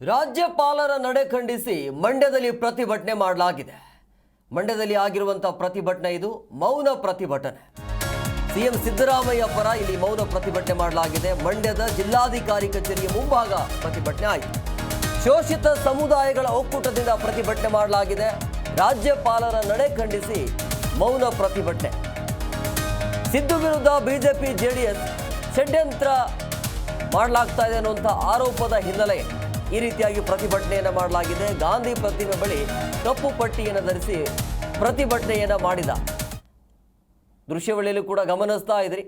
ರಾಜ್ಯಪಾಲರ ನಡೆ ಖಂಡಿಸಿ ಮಂಡ್ಯದಲ್ಲಿ ಪ್ರತಿಭಟನೆ ಮಾಡಲಾಗಿದೆ. ಮಂಡ್ಯದಲ್ಲಿ ಆಗಿರುವಂತ ಪ್ರತಿಭಟನೆ ಇದು ಮೌನ ಪ್ರತಿಭಟನೆ. ಸಿಎಂ ಸಿದ್ದರಾಮಯ್ಯ ಪರ ಇಲ್ಲಿ ಮೌನ ಪ್ರತಿಭಟನೆ ಮಾಡಲಾಗಿದೆ. ಮಂಡ್ಯದ ಜಿಲ್ಲಾಧಿಕಾರಿ ಕಚೇರಿಯ ಮುಂಭಾಗ ಪ್ರತಿಭಟನೆ ಆಯಿತು. ಶೋಷಿತ ಸಮುದಾಯಗಳ ಒಕ್ಕೂಟದಿಂದ ಪ್ರತಿಭಟನೆ ಮಾಡಲಾಗಿದೆ. ರಾಜ್ಯಪಾಲರ ನಡೆ ಖಂಡಿಸಿ ಮೌನ ಪ್ರತಿಭಟನೆ. ಸಿದ್ದು ವಿರುದ್ಧ ಬಿಜೆಪಿ ಜೆಡಿಎಸ್ ಷಡ್ಯಂತ್ರ ಮಾಡಲಾಗ್ತಾ ಇದೆ ಅನ್ನುವಂಥ ಆರೋಪದ ಹಿನ್ನೆಲೆ ಈ ರೀತಿಯಾಗಿ ಪ್ರತಿಭಟನೆಯನ್ನು ಮಾಡಲಾಗಿದೆ. ಗಾಂಧಿ ಪ್ರತಿಮೆ ಬಳಿ ಕಪ್ಪು ಪಟ್ಟಿಯನ್ನು ಧರಿಸಿ ಪ್ರತಿಭಟನೆಯನ್ನು ಮಾಡಿದ ದೃಶ್ಯಾವಳಿಯಲ್ಲೂ ಕೂಡ ಗಮನಿಸ್ತಾ ಇದ್ರಿ.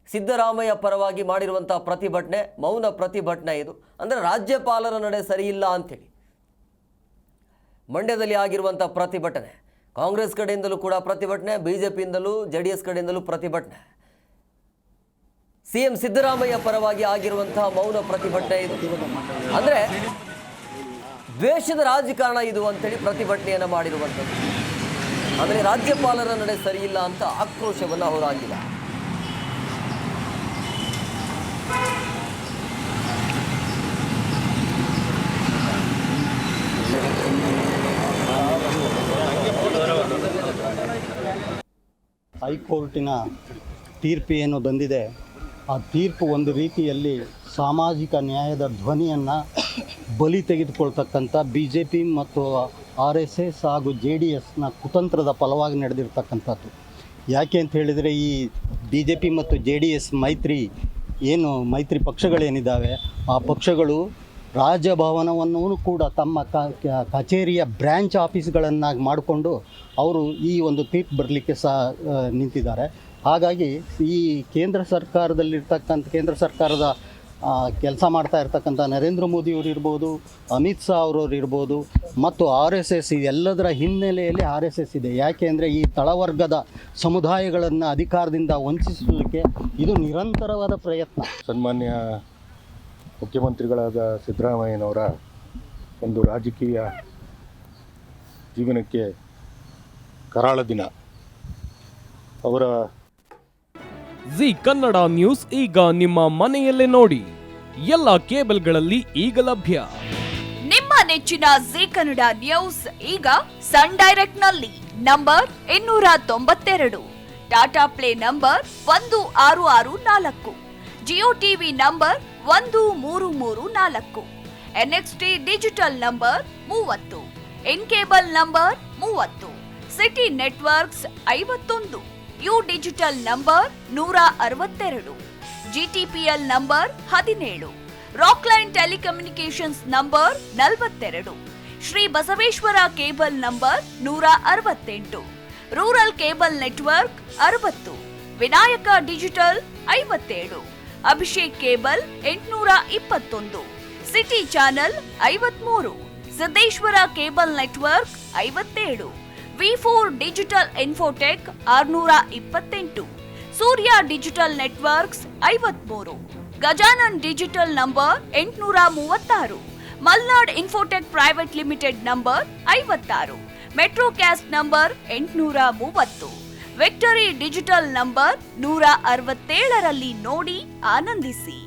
ಸಿದ್ದರಾಮಯ್ಯ ಪರವಾಗಿ ಮಾಡಿರುವಂಥ ಪ್ರತಿಭಟನೆ ಮೌನ ಪ್ರತಿಭಟನೆ ಇದು. ಅಂದರೆ ರಾಜ್ಯಪಾಲರ ನಡೆ ಸರಿಯಿಲ್ಲ ಅಂಥೇಳಿ ಮಂಡ್ಯದಲ್ಲಿ ಆಗಿರುವಂಥ ಪ್ರತಿಭಟನೆ. ಕಾಂಗ್ರೆಸ್ ಕಡೆಯಿಂದಲೂ ಕೂಡ ಪ್ರತಿಭಟನೆ, ಬಿಜೆಪಿಯಿಂದಲೂ ಜೆಡಿಎಸ್ ಕಡೆಯಿಂದಲೂ ಪ್ರತಿಭಟನೆ. ಸಿಎಂ ಸಿದ್ದರಾಮಯ್ಯ ಪರವಾಗಿ ಆಗಿರುವಂತಹ ಮೌನ ಪ್ರತಿಭಟನೆ ಇದು. ಅಂದರೆ ದ್ವೇಷದ ರಾಜಕಾರಣ ಇದು ಅಂತೇಳಿ ಪ್ರತಿಭಟನೆಯನ್ನು ಮಾಡಿರುವಂಥದ್ದು. ಅಂದರೆ ರಾಜ್ಯಪಾಲರ ನಡೆ ಸರಿಯಿಲ್ಲ ಅಂತ ಆಕ್ರೋಶವನ್ನು ಹೊರಹಾಕಿದ. ಹೈಕೋರ್ಟಿನ ತೀರ್ಪು ಏನು ಬಂದಿದೆ, ಆ ತೀರ್ಪು ಒಂದು ರೀತಿಯಲ್ಲಿ ಸಾಮಾಜಿಕ ನ್ಯಾಯದ ಧ್ವನಿಯನ್ನು ಬಲಿ ತೆಗೆದುಕೊಳ್ತಕ್ಕಂಥ BJP ಮತ್ತು RSS ಹಾಗೂ JDSನ ಕುತಂತ್ರದ ಫಲವಾಗಿ ನಡೆದಿರ್ತಕ್ಕಂಥದ್ದು. ಯಾಕೆ ಅಂತ ಹೇಳಿದರೆ, ಈ BJP ಮತ್ತು JDS ಮೈತ್ರಿ ಪಕ್ಷಗಳೇನಿದ್ದಾವೆ, ಆ ಪಕ್ಷಗಳು ರಾಜಭವನವನ್ನು ಕೂಡ ತಮ್ಮ ಕಚೇರಿಯ ಬ್ರ್ಯಾಂಚ್ ಆಫೀಸ್ಗಳನ್ನಾಗಿ ಮಾಡಿಕೊಂಡು ಅವರು ಈ ಒಂದು ತೀರ್ಪು ಬರಲಿಕ್ಕೆ ನಿಂತಿದ್ದಾರೆ. ಹಾಗಾಗಿ ಈ ಕೇಂದ್ರ ಸರ್ಕಾರದ ಕೆಲಸ ಮಾಡ್ತಾ ಇರ್ತಕ್ಕಂಥ ನರೇಂದ್ರ ಮೋದಿಯವರು ಇರ್ಬೋದು, ಅಮಿತ್ ಶಾ ಅವರವರು ಇರ್ಬೋದು, ಮತ್ತು RSS ಎಲ್ಲದರ ಹಿನ್ನೆಲೆಯಲ್ಲಿ RSS ಇದೆ. ಯಾಕೆ ಅಂದರೆ ಈ ತಳವರ್ಗದ ಸಮುದಾಯಗಳನ್ನು ಅಧಿಕಾರದಿಂದ ವಂಚಿಸಲಿಕ್ಕೆ ಇದು ನಿರಂತರವಾದ ಪ್ರಯತ್ನ. ಸನ್ಮಾನ್ಯ ಮುಖ್ಯಮಂತ್ರಿಗಳಾದ ಸಿದ್ದರಾಮಯ್ಯನವರ ಒಂದು ರಾಜಕೀಯ ಜೀವನಕ್ಕೆ ಕರಾಳ ದಿನ. ಅವರ ಜಿ ಕನ್ನಡ ನ್ಯೂಸ್ ಈಗ ನಿಮ್ಮ ಮನೆಯಲ್ಲೇ ನೋಡಿ. ಎಲ್ಲ ಕೇಬಲ್ಗಳಲ್ಲಿ ಈಗ ಲಭ್ಯ. ನಿಮ್ಮ ನೆಚ್ಚಿನ ಜಿ ಕನ್ನಡ ನ್ಯೂಸ್ ಈಗ ಸನ್ ಡೈರೆಕ್ಟ್ ನಲ್ಲಿ number 292, Tata play number 1664, Jio TV number 1334, NXT digital number 30, in cable number 30, city networks 51, U digital number 162, GTPL number 17, Rockline telecommunications number 42, Shri Basaveshwara cable number 168, rural cable network 60, Vinayaka digital 57, Abhishek cable 821, city channel 53, Siddeshwara cable network 57, V4 digital Infotech 628, Surya digital networks 53, Gajanan digital number 836, Malnad Infotech private limited number 56, Metrocast number 830, Victory digital number 167ರಲ್ಲಿ ನೋಡಿ ಆನಂದಿಸಿ.